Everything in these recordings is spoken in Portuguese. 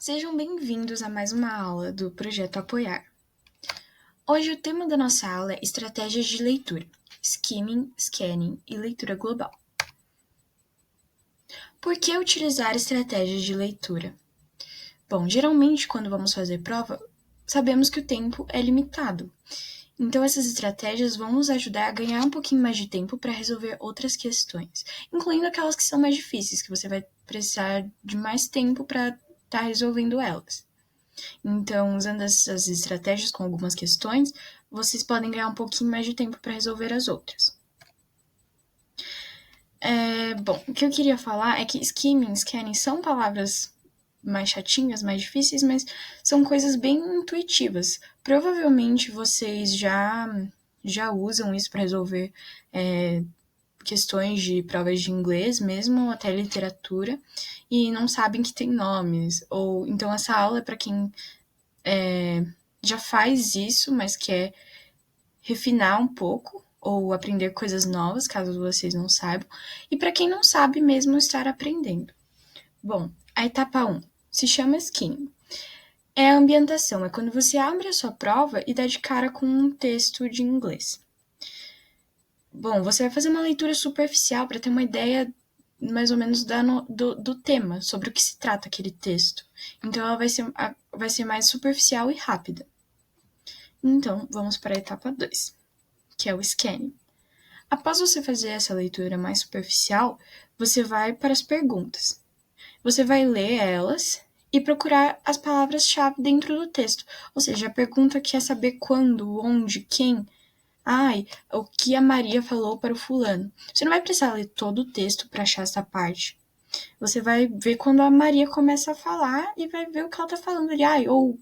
Sejam bem-vindos a mais uma aula do Projeto Apoiar. Hoje o tema da nossa aula é estratégias de leitura, skimming, scanning e leitura global. Por que utilizar estratégias de leitura? Bom, geralmente quando vamos fazer prova, sabemos que o tempo é limitado. Então essas estratégias vão nos ajudar a ganhar um pouquinho mais de tempo para resolver outras questões, incluindo aquelas que são mais difíceis, que você vai precisar de mais tempo para estar resolvendo elas. Então, usando essas estratégias com algumas questões, vocês podem ganhar um pouquinho mais de tempo para resolver as outras. Bom, o que eu queria falar é que skimming e scanning são palavras mais chatinhas, mais difíceis, mas são coisas bem intuitivas. Provavelmente vocês já usam isso para resolver questões de provas de inglês mesmo, até literatura, e não sabem que tem nomes. Ou então essa aula é para quem já faz isso, mas quer refinar um pouco ou aprender coisas novas, caso vocês não saibam, e para quem não sabe mesmo estar aprendendo. Bom, a etapa 1 se chama skimming. É a ambientação, é quando você abre a sua prova e dá de cara com um texto de inglês. Bom, você vai fazer uma leitura superficial para ter uma ideia mais ou menos do tema, sobre o que se trata aquele texto. Então ela vai ser mais superficial e rápida. Então, vamos para a etapa 2, que é o scanning. Após você fazer essa leitura mais superficial, você vai para as perguntas. Você vai ler elas e procurar as palavras-chave dentro do texto. Ou seja, a pergunta quer saber quando, onde, quem. O que a Maria falou para o fulano. Você não vai precisar ler todo o texto para achar essa parte. Você vai ver quando a Maria começa a falar e vai ver o que ela está falando ali. Ou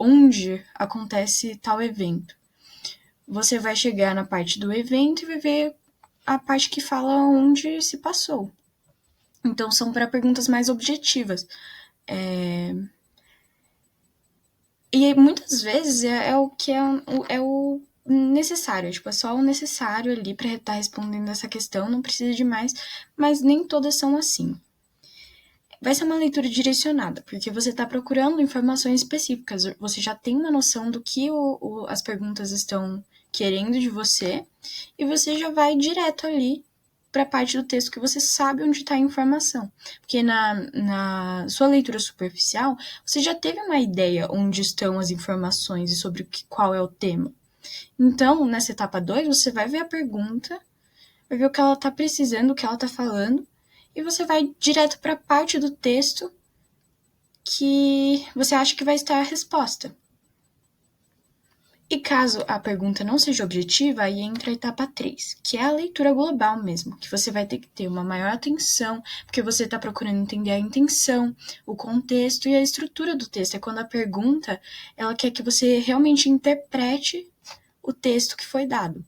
onde acontece tal evento. Você vai chegar na parte do evento e vai ver a parte que fala onde se passou. Então, são para perguntas mais objetivas. E muitas vezes é o que é o necessário, é só o necessário ali para estar respondendo essa questão, não precisa de mais, mas nem todas são assim. Vai ser uma leitura direcionada, porque você está procurando informações específicas, você já tem uma noção do que as perguntas estão querendo de você, e você já vai direto ali para a parte do texto que você sabe onde está a informação. Porque na sua leitura superficial, você já teve uma ideia onde estão as informações e sobre qual é o tema. Então, nessa etapa 2, você vai ver a pergunta, vai ver o que ela está precisando, o que ela está falando, e você vai direto para a parte do texto que você acha que vai estar a resposta. E caso a pergunta não seja objetiva, aí entra a etapa 3, que é a leitura global mesmo, que você vai ter que ter uma maior atenção, porque você está procurando entender a intenção, o contexto e a estrutura do texto. É quando a pergunta, ela quer que você realmente interprete o texto que foi dado.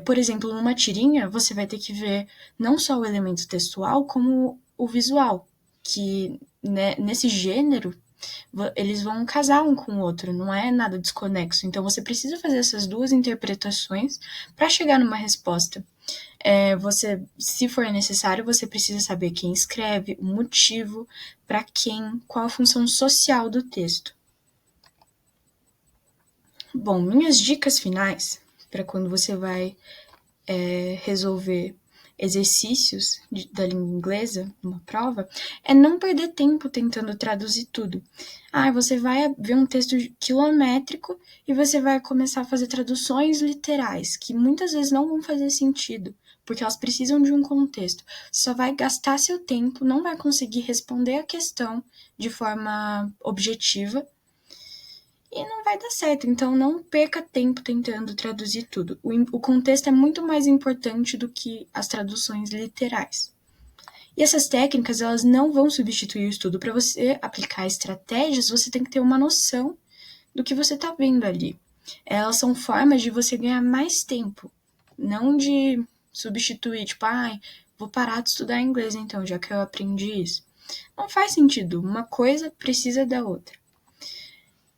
Por exemplo, numa tirinha, você vai ter que ver não só o elemento textual, como o visual, que né, nesse gênero, eles vão casar um com o outro, não é nada desconexo. Então, você precisa fazer essas duas interpretações para chegar numa resposta. Se for necessário, você precisa saber quem escreve, o motivo, para quem, qual a função social do texto. Bom, minhas dicas finais para quando você vai resolver exercícios da língua inglesa numa prova é não perder tempo tentando traduzir tudo. Você vai ver um texto quilométrico e você vai começar a fazer traduções literais, que muitas vezes não vão fazer sentido, porque elas precisam de um contexto. Você só vai gastar seu tempo, não vai conseguir responder a questão de forma objetiva e não vai dar certo. Então, não perca tempo tentando traduzir tudo. O contexto é muito mais importante do que as traduções literais. E essas técnicas, elas não vão substituir o estudo. Para você aplicar estratégias, você tem que ter uma noção do que você está vendo ali. Elas são formas de você ganhar mais tempo, não de substituir, vou parar de estudar inglês então, já que eu aprendi isso. Não faz sentido. Uma coisa precisa da outra.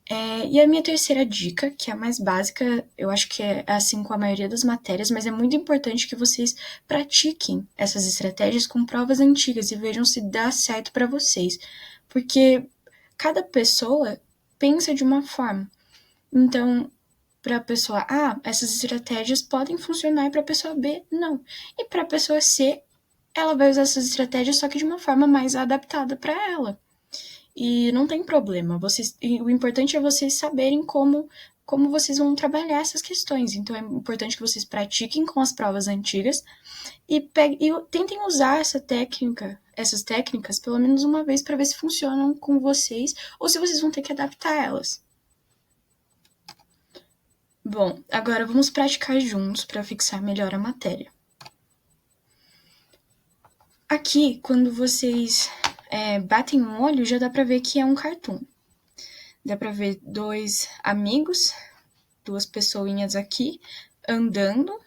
E a minha terceira dica, que é a mais básica, eu acho que é assim com a maioria das matérias, mas é muito importante que vocês pratiquem essas estratégias com provas antigas e vejam se dá certo para vocês. Porque cada pessoa pensa de uma forma. Então, para a pessoa A, essas estratégias podem funcionar e para a pessoa B, não. E para a pessoa C, ela vai usar essas estratégias só que de uma forma mais adaptada para ela. E não tem problema. O importante é vocês saberem como vocês vão trabalhar essas questões. Então é importante que vocês pratiquem com as provas antigas e tentem usar essas técnicas, pelo menos uma vez para ver se funcionam com vocês ou se vocês vão ter que adaptar elas. Bom, agora vamos praticar juntos para fixar melhor a matéria. Aqui, quando vocês batem o olho, já dá para ver que é um cartoon. Dá para ver dois amigos, duas pessoinhas aqui, andando,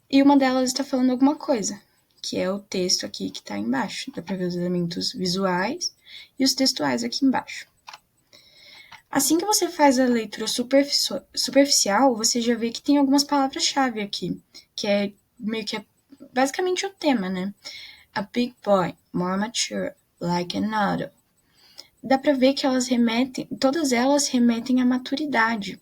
e uma delas está falando alguma coisa, que é o texto aqui que está embaixo. Dá para ver os elementos visuais e os textuais aqui embaixo. Assim que você faz a leitura superficial, você já vê que tem algumas palavras-chave aqui, que é meio que basicamente o tema, né? A big boy, more mature, like an adult. Dá para ver que todas elas remetem à maturidade.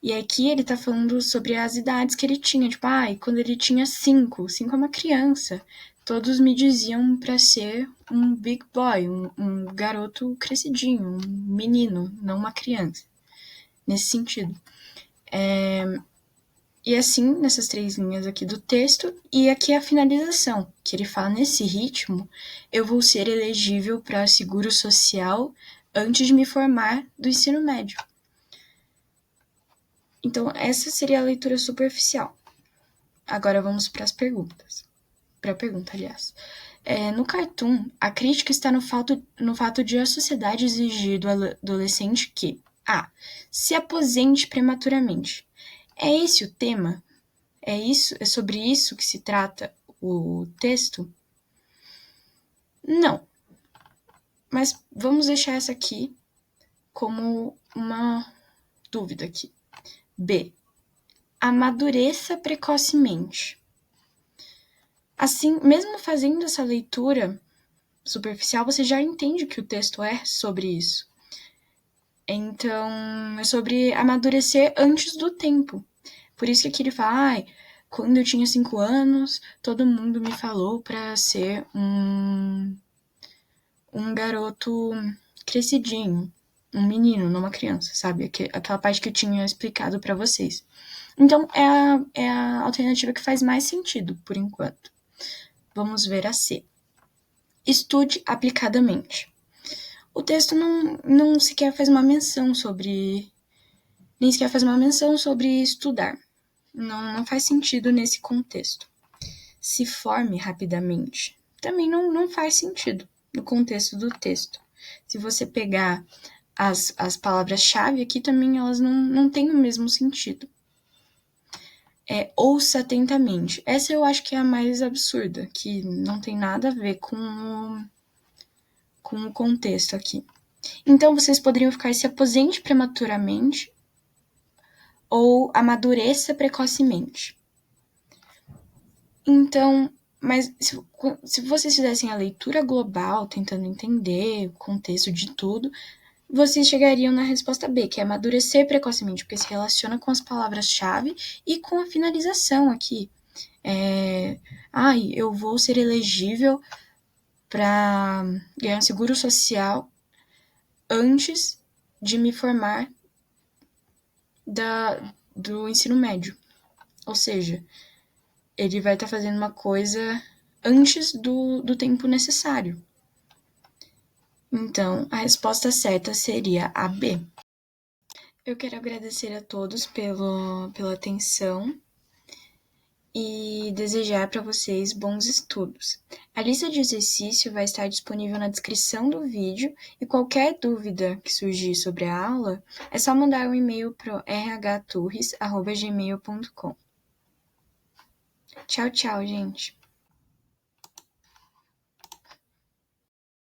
E aqui ele tá falando sobre as idades que ele tinha, tipo, quando ele tinha 5 é uma criança. Todos me diziam para ser um big boy, um garoto crescidinho, um menino, não uma criança. Nesse sentido. E assim, nessas 3 linhas aqui do texto, e aqui a finalização, que ele fala, nesse ritmo, eu vou ser elegível para seguro social antes de me formar do ensino médio. Então, essa seria a leitura superficial. Agora vamos para as perguntas. Para a pergunta, aliás. No cartoon, a crítica está no fato de a sociedade exigir do adolescente que A. Se aposente prematuramente. É esse o tema? É sobre isso que se trata o texto? Não. Mas vamos deixar essa aqui como uma dúvida aqui. B. Amadureça precocemente. Assim, mesmo fazendo essa leitura superficial, você já entende que o texto é sobre isso. Então, é sobre amadurecer antes do tempo. Por isso que aqui ele fala, quando eu tinha 5 anos, todo mundo me falou para ser um garoto crescidinho, um menino, não uma criança, sabe? Aquela parte que eu tinha explicado para vocês. Então, é a alternativa que faz mais sentido, por enquanto. Vamos ver a C. Estude aplicadamente. O texto não sequer faz uma menção sobre... Nem sequer faz uma menção sobre estudar. Não faz sentido nesse contexto. Se forme rapidamente. Também não faz sentido no contexto do texto. Se você pegar as palavras-chave aqui também, elas não têm o mesmo sentido. Ouça atentamente. Essa eu acho que é a mais absurda, que não tem nada a ver com o contexto aqui. Então, vocês poderiam ficar se aposente prematuramente ou amadureça precocemente. Então, mas se vocês fizessem a leitura global, tentando entender o contexto de tudo, vocês chegariam na resposta B, que é amadurecer precocemente, porque se relaciona com as palavras-chave e com a finalização aqui. Eu vou ser elegível para ganhar um seguro social antes de me formar do ensino médio. Ou seja, ele vai estar fazendo uma coisa antes do tempo necessário. Então, a resposta certa seria a B. Eu quero agradecer a todos pela atenção e desejar para vocês bons estudos. A lista de exercício vai estar disponível na descrição do vídeo e qualquer dúvida que surgir sobre a aula, é só mandar um e-mail para o rhturres@gmail.com. Tchau, tchau, gente!